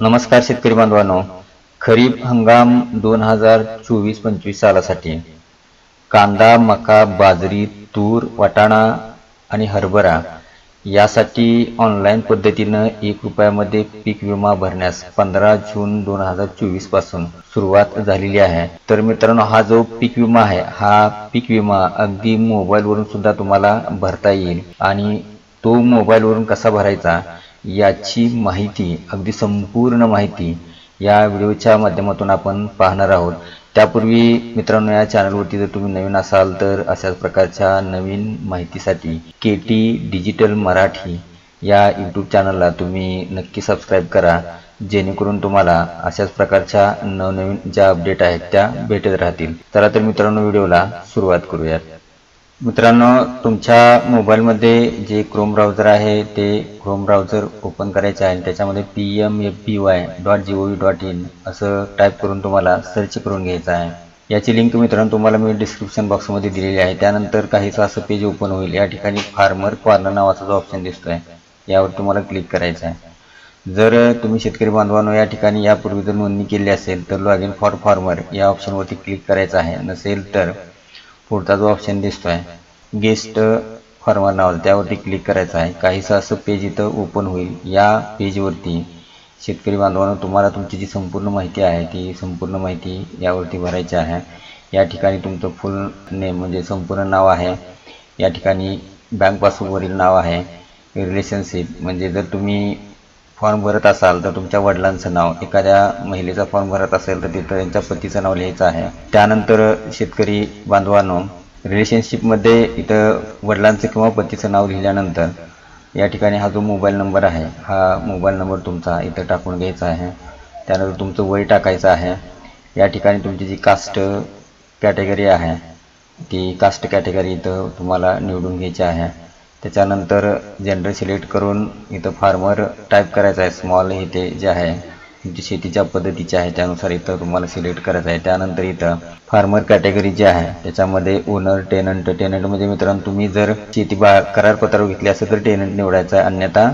नमस्कार शेतकरी बांधवांनो, खरीप हंगाम 2024-25 सालासाठी कांदा, मका, बाजरी, तूर, वाटाणा आणि हरभरा यासाठी ऑनलाईन पद्धतीनं ₹1 पीक विमा भरण्यास 15 जून 2024 पासून सुरुवात झालेली आहे। तर मित्रांनो, हा जो पीक विमा आहे, हा पीक विमा अगदी मोबाईलवरून सुद्धा तुम्हाला भरता येईल आणि तो मोबाईलवरून कसा भरायचा याची माहिती, अगदी संपूर्ण माहिती या व्हिडिओच्या माध्यमातून आपण पाहणार आहोत। त्यापूर्वी मित्रांनो, या चॅनलवरती जर तुम्ही नवीन असाल तर अशाच प्रकारच्या नवीन माहितीसाठी केटी डिजिटल मराठी या यूट्यूब चॅनलला तुम्ही नक्की सबस्क्राईब करा, जेणेकरून तुम्हाला अशाच प्रकारच्या नवनवीन ज्या अपडेट आहेत त्या भेटत राहतील। चला तर मित्रांनो, व्हिडिओला सुरुवात करूयात। मित्रांनो, तुमच्या मोबाईलमध्ये जे क्रोम ब्राउझर आहे ते क्रोम ब्राउझर ओपन करायचे आहे आणि त्याच्यामध्ये pmfby.gov.in असं टाईप करून तुम्हाला सर्च करून घ्यायचं आहे। याची लिंक मित्रांनो तुम्हाला मी डिस्क्रिप्शन बॉक्समध्ये दिलेली आहे। त्यानंतर काहीसं असं पेज ओपन होईल। या ठिकाणी फार्मर कॉर्नर नावाचा जो ऑप्शन दिसतोय यावर तुम्हाला क्लिक करायचं आहे। जर तुम्ही शेतकरी बांधवांनो या ठिकाणी यापूर्वी जर नोंदणी केली असेल तर लॉग इन फॉर फार्मर या ऑप्शनवरती क्लिक करायचं आहे। नसेल तर पुढचा जो ऑप्शन दिसतोय गेस्ट फार्मर नाव त्यावरती क्लिक करायचं आहे। काहीसं असं पेज इथं ओपन होईल। या पेजवरती शेतकरी बांधवांनो तुम्हाला तुमची जी संपूर्ण माहिती आहे ती संपूर्ण माहिती यावरती भरायची आहे। या ठिकाणी तुमचं फुल नेम म्हणजे संपूर्ण नाव आहे। या ठिकाणी बँक पासबुकवरील नाव आहे। रिलेशनशिप म्हणजे जर तुम्ही फॉर्म भरत असाल तर तुमच्या वडिलांचं नाव, एखाद्या महिलेचा फॉर्म भरत असेल तर तिथं त्यांच्या पतीचं नाव लिहायचं आहे। त्यानंतर शेतकरी बांधवांनो, रिलेशनशिपमध्ये इथं वडिलांचं किंवा पतीचं नाव लिहिल्यानंतर या ठिकाणी हा जो मोबाईल नंबर आहे हा मोबाईल नंबर तुमचा इथं टाकून घ्यायचा आहे। त्यानंतर तुमचं वय टाकायचं आहे। या ठिकाणी तुमची जी कास्ट कॅटेगरी आहे ती कास्ट कॅटेगरी इथं तुम्हाला निवडून घ्यायची आहे। त्याच्यानंतर जेंडर सिलेक्ट करून इथं फार्मर टाईप करायचं आहे। स्मॉल इथे जे आहे तुमची शेतीच्या पद्धतीची आहे त्यानुसार इथं तुम्हाला सिलेक्ट करायचं आहे। त्यानंतर इथं फार्मर कॅटेगरी जी आहे त्याच्यामध्ये ओनर, टेनंट म्हणजे मित्रांनो तुम्ही जर शेती करारपत्रावर घेतली असेल तर टेनंट निवडायचा आहे, अन्यथा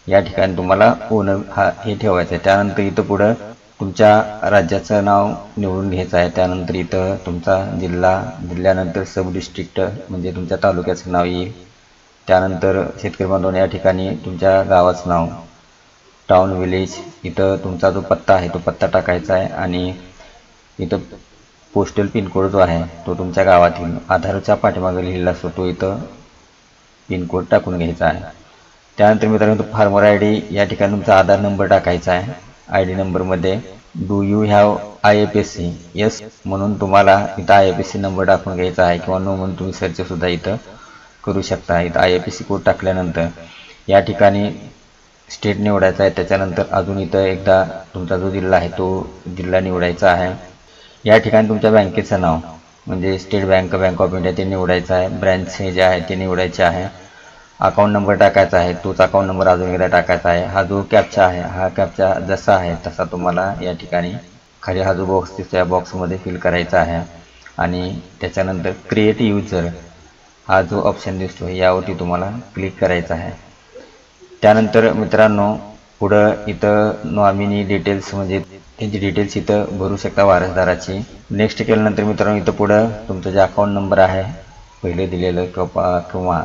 या ठिकाणी तुम्हाला ओनर हा हे ठेवायचं आहे। त्यानंतर इथं पुढं तुमच्या राज्याचं नाव निवडून घ्यायचं आहे। त्यानंतर इथं तुमचा जिल्हा, जिल्ह्यानंतर सब डिस्ट्रिक्ट म्हणजे तुमच्या तालुक्याचं नाव येईल। त्यानंतर शेतकरी बांधवांनो या ठिकाणी तुमच्या गावाचं नाव, टाउन, विलेज, इथं तुमचा जो पत्ता आहे तो पत्ता टाकायचा आहे आणि इथं पोस्टल पिनकोड जो आहे तो तुमच्या गावातील आधारच्या पाठीमागे लिहिलेला असतो तो इथं पिनकोड टाकून घ्यायचा आहे। त्यानंतर मित्रांनो फार्मर आय डी या ठिकाणी तुमचा आधार नंबर टाकायचा आहे। आय डी नंबरमध्ये do you have IFSC yes म्हणून तुम्हाला इथं IFSC नंबर टाकून घ्यायचा आहे किंवा नो म्हणून तुम्ही सर्चसुद्धा इथं करू शकता। इथं IFSC कोड टाकल्यानंतर या ठिकाणी स्टेट निवडायचा आहे। त्याच्यानंतर अजून इथं एकदा तुमचा जो जिल्हा आहे तो जिल्हा निवडायचा आहे। या ठिकाणी तुमच्या बँकेचं नाव म्हणजे state bank, bank of India ते निवडायचं आहे। ब्रँच हे जे आहे ते निवडायचे आहे। अकाउंट नंबर टाकायचा आहे, तोच अकाउंट नंबर अजून एकदा टाकायचा आहे। हा जो कॅप्चा आहे हा कॅप्चा जसा आहे तसा तुम्हाला या ठिकाणी खाली हा जो बॉक्स दिसतो या बॉक्समध्ये फिल करायचा आहे आणि त्याच्यानंतर क्रिएट युजर हा जो ऑप्शन दिसतो यावरती तुम्हाला क्लिक करायचा आहे। त्यानंतर मित्रांनो पुढं इथं नॉमिनी डिटेल्स म्हणजे त्यांची डिटेल्स इथं भरू शकता वारसदाराची। नेक्स्ट केल्यानंतर मित्रांनो इथं पुढं तुमचं जे अकाउंट नंबर आहे पहिले दिलेलं किंवा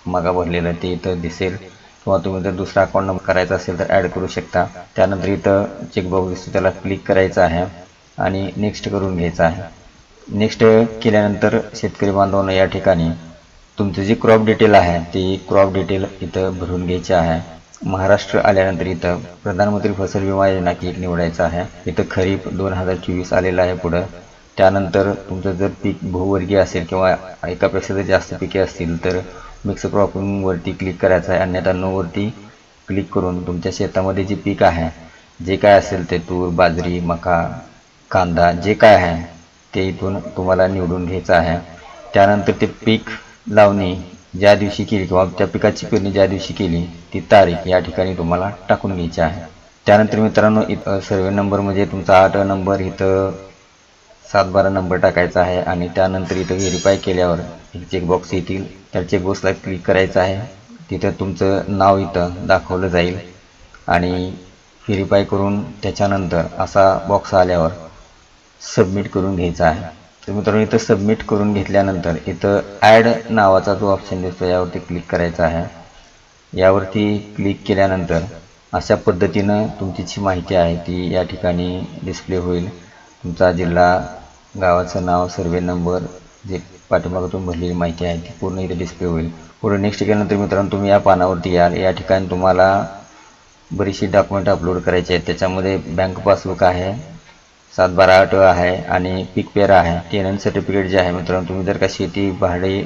मागा भरलेलं ते इथं दिसेल किंवा तुम्ही जर दुसरा अकाउंट नंबर करायचा असेल तर ॲड करू शकता। त्यानंतर इथं चेकबॉक्स दिसतो त्याला क्लिक करायचं आहे आणि नेक्स्ट करून घ्यायचं आहे। नेक्स्ट केल्यानंतर शेतकरी बांधवांनो या ठिकाणी तुमचं जे क्रॉप डिटेल आहे ती क्रॉप डिटेल इथं भरून घ्यायची आहे। महाराष्ट्र आल्यानंतर इथं प्रधानमंत्री फसल विमा योजना एक निवडायचं आहे। इथं खरीप 2024 आलेलं आहे पुढं। त्यानंतर तुमचं जर पीक बहुवर्गीय असेल किंवा एकापेक्षा जर जास्त पिके असतील तर मिक्स क्रॉपिंगवरती क्लिक करायचं आहे, अन्यथा नोवरती क्लिक करून तुमच्या शेतामध्ये जे पीक आहे जे काय असेल ते तूर, बाजरी, मका, कांदा जे काय आहे ते इथून तुम्हाला निवडून घ्यायचं आहे। त्यानंतर ते पीक लावणी ज्या दिवशी केली किंवा त्या पिकाची पेरणी ज्या दिवशी केली ती तारीख या ठिकाणी तुम्हाला टाकून घ्यायची आहे। त्यानंतर मित्रांनो इथं सर्वे नंबर म्हणजे तुमचा 8 नंबर इथं 7-12 नंबर टाकायचा आहे आणि त्यानंतर इथं व्हेरीफाय केल्यावर एक चेकबॉक्स येतील त्या चेकबॉक्सला क्लिक करायचं आहे। तिथं तुमचं नाव इथं दाखवलं जाईल आणि व्हेरीफाय करून त्याच्यानंतर असा बॉक्स आल्यावर सबमिट करून घ्यायचा आहे। तर मित्रांनो इथं सबमिट करून घेतल्यानंतर इथं ॲड नावाचा जो ऑप्शन दिसतो यावरती क्लिक करायचा आहे। यावरती क्लिक केल्यानंतर अशा पद्धतीनं तुमची जी माहिती आहे ती या ठिकाणी डिस्प्ले होईल। तुमचा जिल्हा, गावाचं नाव, सर्वे नंबर, जे पाठीमागून भरलेली माहिती आहे ती पूर्ण इथे डिस्प्ले होईल। पुढे नेक्स्ट केल्यानंतर मित्रांनो तुम्ही या पानावरती याल। या ठिकाणी तुम्हाला बरीचशी डॉक्युमेंट अपलोड करायची आहेत। त्याच्यामध्ये बँक पासबुक आहे, 7/12 आहे आणि पीक पेरा आहे। टेनंट सर्टिफिकेट जे आहे मित्रांनो, तुम्ही जर का शेती भाडे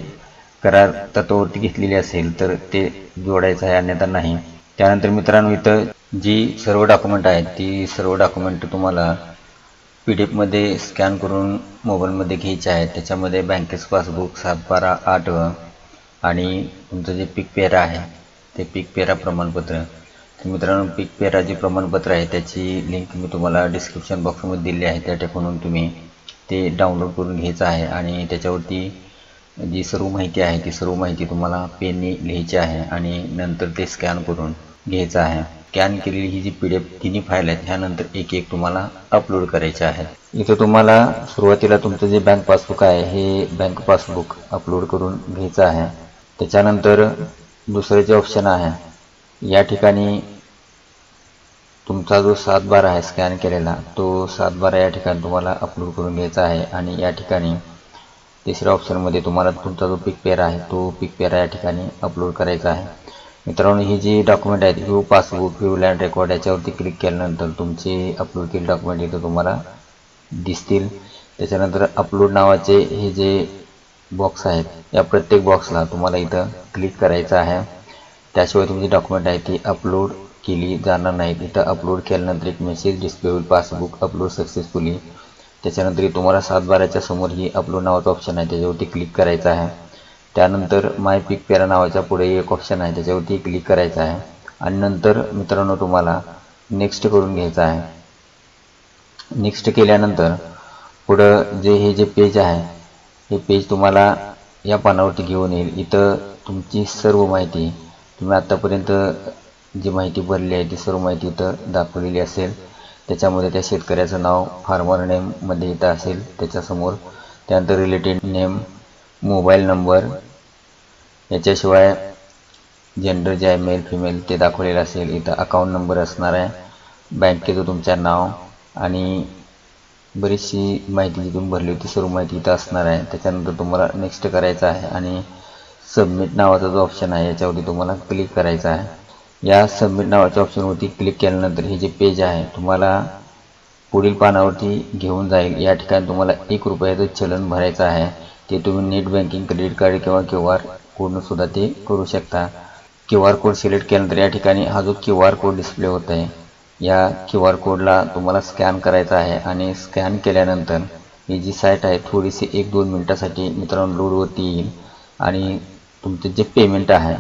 करार तत्वावरती घेतलेली असेल तर ते जोडायचं आहे, अन्यथा नाही। त्यानंतर मित्रांनो इथं जी सर्व डॉक्युमेंट आहेत ती सर्व डॉक्युमेंट तुम्हाला PDF मध्ये स्कॅन करून मोबाईलमध्ये घ्यायचे आहेत। त्याच्यामध्ये बँकेचं पासबुक, 7/12 आणि तुमचं जे पीक पेरा आहे ते पीक पेरा प्रमाणपत्र। तर मित्रांनो पीक पेरा जे प्रमाणपत्र आहे त्याची लिंक मी तुम्हाला डिस्क्रिप्शन बॉक्समध्ये दिली आहे। त्या ठिकाणून तुम्ही ते डाउनलोड करून घ्यायचं आहे आणि त्याच्यावरती जी सर्व माहिती आहे ती सर्व माहिती तुम्हाला पेनने लिहायची आहे आणि नंतर ते स्कॅन करून घ्यायचं आहे। स्कॅन केलेली ही जी PDF तिन्ही फाईल आहेत ह्यानंतर एक एक तुम्हाला अपलोड करायचे आहेत। इथं तुम्हाला सुरुवातीला तुमचं जे बँक पासबुक आहे हे बँक पासबुक अपलोड करून घ्यायचं आहे। त्याच्यानंतर दुसरे जे ऑप्शन आहे या ठिकाणी तुमचा जो 7/12 आहे स्कॅन केलेला तो 7/12 या ठिकाणी तुम्हाला अपलोड करून घ्यायचा आहे आणि या ठिकाणी तिसऱ्या ऑप्शनमध्ये तुम्हाला तुमचा जो पीक पेरा आहे तो पीक पेरा या ठिकाणी अपलोड करायचा आहे। मित्रांनो ही जी डॉक्युमेंट आहेत view passbook, view land record याच्यावरती क्लिक केल्यानंतर तुमचे अपलोड केलेले डॉक्युमेंट इथं तुम्हाला दिसतील। त्याच्यानंतर अपलोड नावाचे हे जे बॉक्स आहेत या प्रत्येक बॉक्सला तुम्हाला इथं क्लिक करायचं आहे, त्याशिवाय तुमची डॉक्युमेंट आहे ती अपलोड केली जाणार नाहीत। इथं अपलोड केल्यानंतर एक मेसेज डिस्प्ले होईल, पासबुक अपलोड सक्सेसफुली। त्याच्यानंतर तुम्हाला 7/12च्या समोर ही अपलोड नावाचा ऑप्शन आहे त्याच्यावरती क्लिक करायचं आहे। त्यानंतर माय पीक पेरा नावाच्या पुढे एक ऑप्शन आहे त्याच्यावरती क्लिक करायचं आहे आणि नंतर मित्रांनो तुम्हाला नेक्स्ट करून घ्यायचं आहे। नेक्स्ट केल्यानंतर पुढं हे जे पेज आहे हे पेज तुम्हाला या पानावरती घेऊन येईल। इथं तुमची सर्व माहिती तुम्ही आत्तापर्यंत जी माहिती भरली आहे ती सर्व माहिती इथं दाखवलेली असेल। त्याच्यामध्ये त्या शेतकऱ्याचं नाव फार्मर नेममध्ये इथं असेल त्याच्यासमोर, त्यानंतर रिलेटेड नेम, मोबाईल नंबर, याच्याशिवाय जेंडर जे आहे मेल फिमेल ते दाखवलेलं असेल। इथं अकाउंट नंबर असणार आहे, बँकेचं तुमचं नाव आणि बरीचशी माहिती जी तुम्ही भरली होती सर्व माहिती इथं असणार आहे। त्याच्यानंतर तुम्हाला नेक्स्ट करायचं आहे आणि सबमिट नावाचा जो ऑप्शन आहे याच्यावरती तुम्हाला क्लिक करायचं आहे। या सबमिट नावाच्या ऑप्शनवरती क्लिक केल्यानंतर हे जे पेज आहे तुम्हाला पुढील पानावरती घेऊन जाईल। या ठिकाणी तुम्हाला ₹1 चलन भरायचं आहे, ते तुम्ही नेट बँकिंग, क्रेडिट कार्ड किंवा QR कोडनं सुद्धा ते करू शकता। QR कोड सिलेक्ट केल्यानंतर या ठिकाणी हा जो QR कोड डिस्प्ले होत आहे या QR कोडला तुम्हाला स्कॅन करायचा आहे आणि स्कॅन केल्यानंतर ही जी साईट आहे थोडीशी 1-2 मिनिटासाठी मित्रांनो लोडवरती येईल आणि तुमचं जे पेमेंट आहे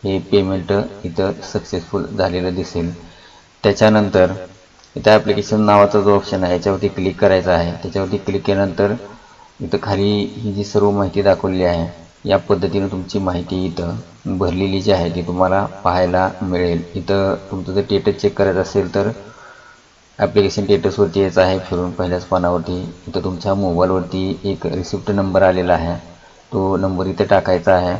हे पेमेंट इथं सक्सेसफुल झालेलं दिसेल। त्याच्यानंतर इथं ॲप्लिकेशन नावाचा जो ऑप्शन आहे याच्यावरती क्लिक करायचा आहे। त्याच्यावरती क्लिक केल्यानंतर इथं खाली ही जी सर्व माहिती दाखवलेली आहे या पद्धतीने तुमची माहिती इथं भरलेली जी आहे ती तुम्हाला पाहायला मिळेल। इथं तुमचं जर स्टेटस चेक करायचं असेल तर ॲप्लिकेशन स्टेटसवरती यायचं आहे फिरून पहिल्याच पानावरती। इथं तुमच्या मोबाईलवरती एक रिसिप्ट नंबर आलेला आहे तो नंबर इथे टाकायचा आहे।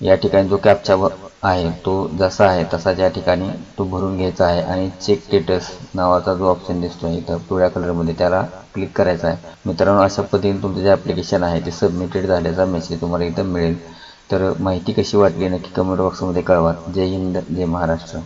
या ठिकाणी जो कॅप्चा आहे तो जसा आहे तसाच या ठिकाणी तो भरून घ्यायचा आहे आणि चेक स्टेटस नावाचा जो ऑप्शन दिसतोय इथं पिवळ्या कलरमध्ये त्याला क्लिक करायचा आहे। मित्रांनो अशा पद्धतीने तुमचं जे ॲप्लिकेशन आहे ते सबमिटेड झाल्याचा मेसेज तुम्हाला इथं मिळेल। तर माहिती कशी वाटली नक्की कमेंट बॉक्समध्ये कळवा। जय हिंद, जय महाराष्ट्र।